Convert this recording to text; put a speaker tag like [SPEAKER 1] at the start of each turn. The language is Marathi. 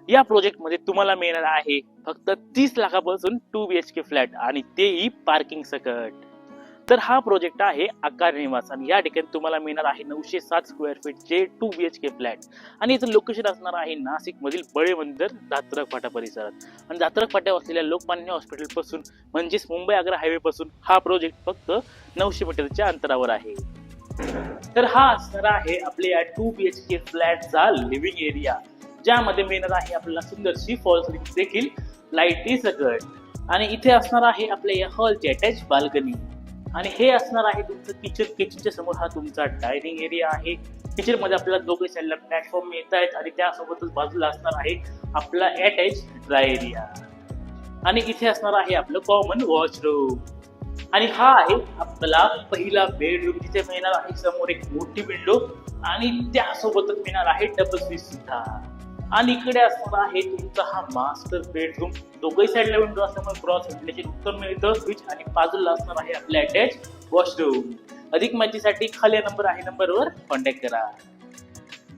[SPEAKER 1] या प्रोजेक्ट मध्ये तुम्हाला मिळणार आहे फक्त 30 लाखापासून 2 BHK फ्लॅट आणि तेही पार्किंग सकट। तर हा प्रोजेक्ट आहे आकार निवास आणि या ठिकाणी तुम्हाला मिळणार आहे 907 स्क्वेअर फीटचे 2 BHK फ्लॅट आणि याचं लोकेशन असणार आहे नाशिक मधील बळेबंदर दात्रक फाटा परिसरात। आणि दात्रक फाट्यावर असलेल्या लोकमान्य हॉस्पिटल पासून म्हणजेच मुंबई आग्रा हायवे पासून हा प्रोजेक्ट फक्त 900 मीटरच्या अंतरावर आहे। तर हा असणार आहे आपल्या या 2 BHK फ्लॅटचा लिव्हिंग एरिया, ज्यामध्ये मिळणार आहे आपल्याला सुंदरशी फॉल सिलिंग देखील लाईटी सकट। आणि इथे असणार आहे आपल्या या हॉलची अटॅच बाल्कनी आणि हे असणार आहे तुमचं किचन। किचनच्या समोर हा तुमचा डायनिंग एरिया आहे। किचन मध्ये आपल्याला दोघे साईडला प्लॅटफॉर्म मिळत आहेत आणि त्यासोबतच बाजूला असणार आहे आपला अटॅच ड्राय एरिया आणि इथे असणार आहे आपलं कॉमन वॉशरूम। आणि हा आहे आपला पहिला बेडरूम, जिथे मिळणार आहे समोर एक मोठी विंडो आणि त्यासोबतच मिळणार आहे डबल स्विच सुद्धा। आणि इकडे असणार आहे तुमचा हा मास्टर बेडरूम। दोघही साईडला विंडो असल्यामुळे क्रॉस व्हेंटिलेशन उत्तम मिळतं। स्विच आणि बाजूला असणार आहे आपले अटॅच वॉशरूम। अधिक माहितीसाठी खाली नंबर आहे, नंबरवर कॉन्टॅक्ट करा।